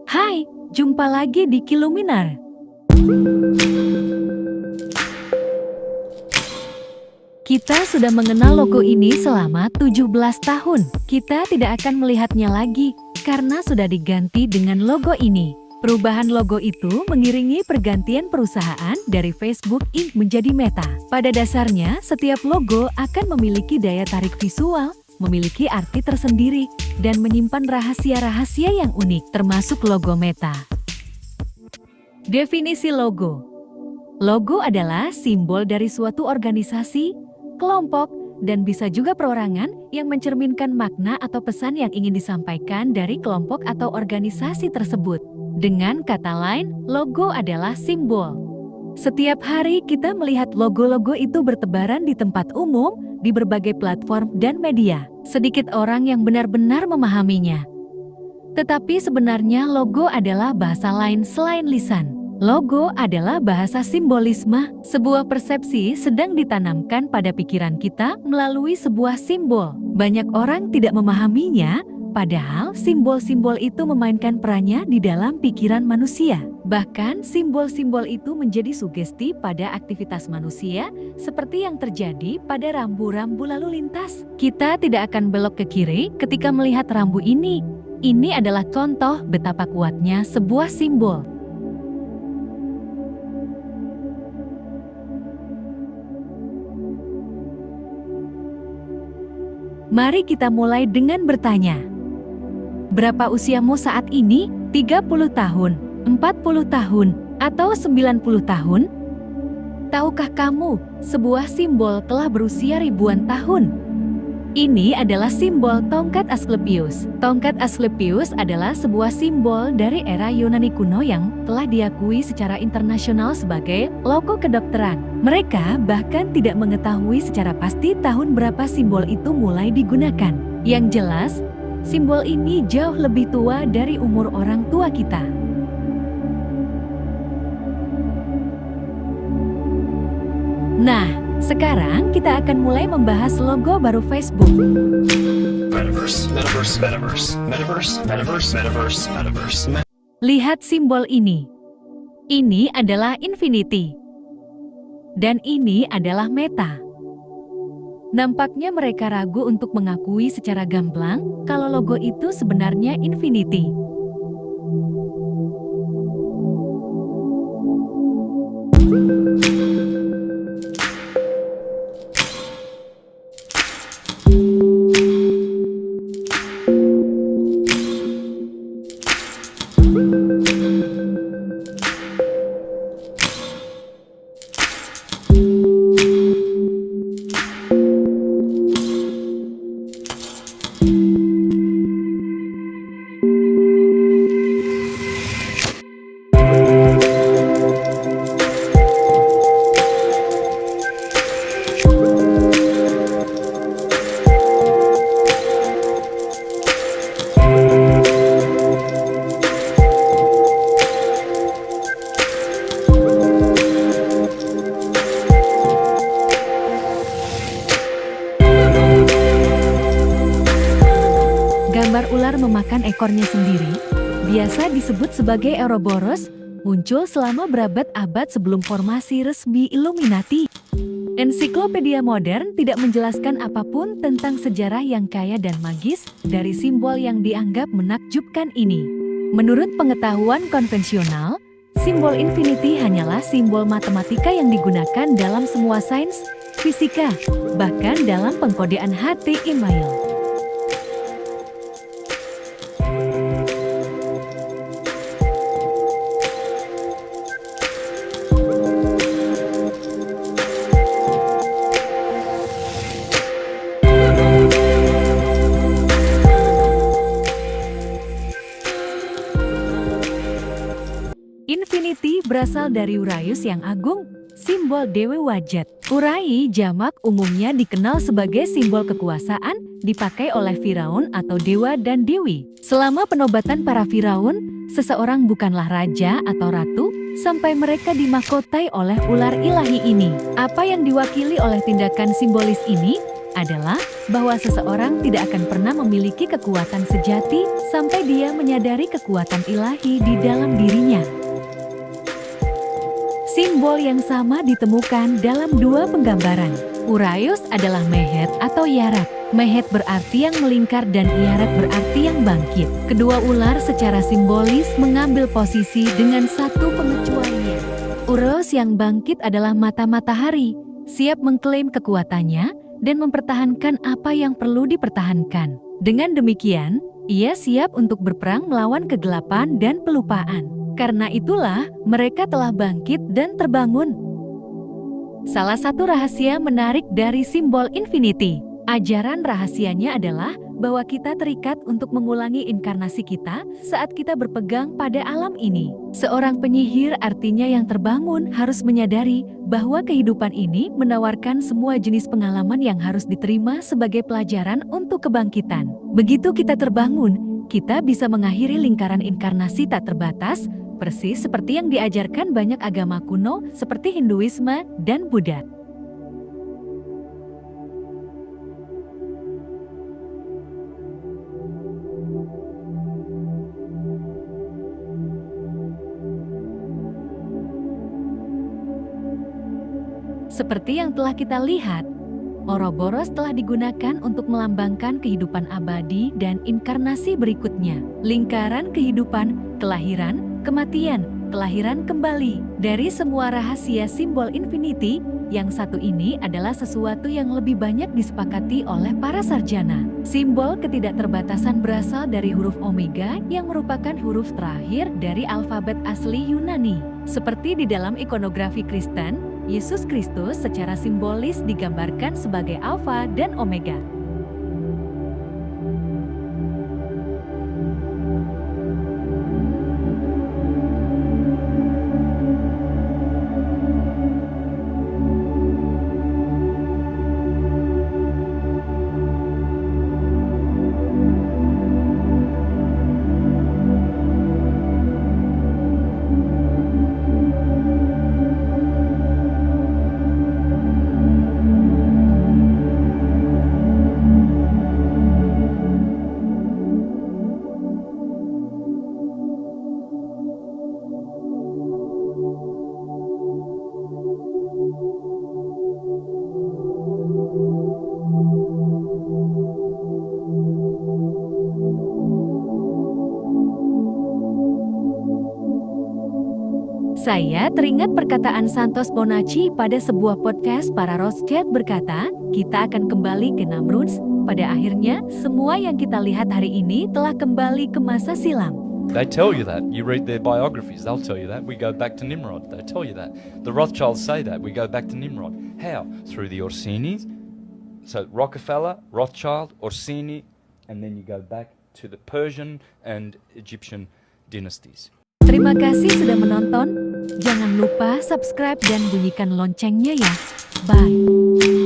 Hai, jumpa lagi di Kiluminar. Kita sudah mengenal logo ini selama 17 tahun. Kita tidak akan melihatnya lagi karena sudah diganti dengan logo ini. Perubahan logo itu mengiringi pergantian perusahaan dari Facebook Inc. menjadi Meta. Pada dasarnya, setiap logo akan memiliki daya tarik visual, memiliki arti tersendiri, dan menyimpan rahasia-rahasia yang unik, termasuk logo Meta. Definisi logo. Logo adalah simbol dari suatu organisasi, kelompok, dan bisa juga perorangan yang mencerminkan makna atau pesan yang ingin disampaikan dari kelompok atau organisasi tersebut. Dengan kata lain, logo adalah simbol. Setiap hari kita melihat logo-logo itu bertebaran di tempat umum, di berbagai platform dan media. Sedikit orang yang benar-benar memahaminya. Tetapi sebenarnya logo adalah bahasa lain selain lisan. Logo adalah bahasa simbolisme, sebuah persepsi sedang ditanamkan pada pikiran kita melalui sebuah simbol. Banyak orang tidak memahaminya, padahal simbol-simbol itu memainkan perannya di dalam pikiran manusia. Bahkan simbol-simbol itu menjadi sugesti pada aktivitas manusia, seperti yang terjadi pada rambu-rambu lalu lintas. Kita tidak akan belok ke kiri ketika melihat rambu ini. Ini adalah contoh betapa kuatnya sebuah simbol. Mari kita mulai dengan bertanya. Berapa usiamu saat ini? 30 tahun, 40 tahun, atau 90 tahun? Tahukah kamu, sebuah simbol telah berusia ribuan tahun? Ini adalah simbol tongkat Asklepios. Tongkat Asklepios adalah sebuah simbol dari era Yunani kuno yang telah diakui secara internasional sebagai logo kedokteran. Mereka bahkan tidak mengetahui secara pasti tahun berapa simbol itu mulai digunakan. Yang jelas, simbol ini jauh lebih tua dari umur orang tua kita. Nah, sekarang kita akan mulai membahas logo baru Facebook. Metaverse. Lihat simbol ini. Ini adalah infinity. Dan ini adalah Meta. Nampaknya mereka ragu untuk mengakui secara gamblang kalau logo itu sebenarnya infinity. Gambar ular memakan ekornya sendiri, biasa disebut sebagai Ouroboros, muncul selama berabad-abad sebelum formasi resmi Illuminati. Ensiklopedia modern tidak menjelaskan apapun tentang sejarah yang kaya dan magis dari simbol yang dianggap menakjubkan ini. Menurut pengetahuan konvensional, simbol infinity hanyalah simbol matematika yang digunakan dalam semua sains, fisika, bahkan dalam pengkodean HT email. Infinity berasal dari Uraeus yang agung, simbol Dewi Wajat. Urai jamak umumnya dikenal sebagai simbol kekuasaan, dipakai oleh Firaun atau dewa dan dewi. Selama penobatan para Firaun, seseorang bukanlah raja atau ratu, sampai mereka dimahkotai oleh ular ilahi ini. Apa yang diwakili oleh tindakan simbolis ini adalah bahwa seseorang tidak akan pernah memiliki kekuatan sejati sampai dia menyadari kekuatan ilahi di dalam dirinya. Simbol yang sama ditemukan dalam dua penggambaran. Uraeus adalah Mehet atau Yarat. Mehet berarti yang melingkar dan Yarat berarti yang bangkit. Kedua ular secara simbolis mengambil posisi dengan satu pengecualian. Uraeus yang bangkit adalah mata matahari, siap mengklaim kekuatannya dan mempertahankan apa yang perlu dipertahankan. Dengan demikian, ia siap untuk berperang melawan kegelapan dan pelupaan. Karena itulah, mereka telah bangkit dan terbangun. Salah satu rahasia menarik dari simbol infinity. Ajaran rahasianya adalah bahwa kita terikat untuk mengulangi inkarnasi kita saat kita berpegang pada alam ini. Seorang penyihir artinya yang terbangun harus menyadari bahwa kehidupan ini menawarkan semua jenis pengalaman yang harus diterima sebagai pelajaran untuk kebangkitan. Begitu kita terbangun, kita bisa mengakhiri lingkaran inkarnasi tak terbatas, persis seperti yang diajarkan banyak agama kuno seperti Hinduisme dan Buddha. Seperti yang telah kita lihat, Ouroboros telah digunakan untuk melambangkan kehidupan abadi dan inkarnasi berikutnya. Lingkaran kehidupan, kelahiran, kematian, kelahiran kembali. Dari semua rahasia simbol infinity, yang satu ini adalah sesuatu yang lebih banyak disepakati oleh para sarjana. Simbol ketidakterbatasan berasal dari huruf omega yang merupakan huruf terakhir dari alfabet asli Yunani. Seperti di dalam ikonografi Kristen, Yesus Kristus secara simbolis digambarkan sebagai Alfa dan Omega. Saya teringat perkataan Santos Bonacci pada sebuah podcast para Rothschild berkata, kita akan kembali ke Namrud. Pada akhirnya, semua yang kita lihat hari ini telah kembali ke masa silam. They tell you that. You read their biographies, they'll tell you that. We go back to Nimrod. They tell you that. The Rothschilds say that. We go back to Nimrod. How? Through the Orsinis. So Rockefeller, Rothschild, Orsini, and then you go back to the Persian and Egyptian dynasties. Terima kasih sudah menonton. Jangan lupa subscribe dan bunyikan loncengnya ya. Bye.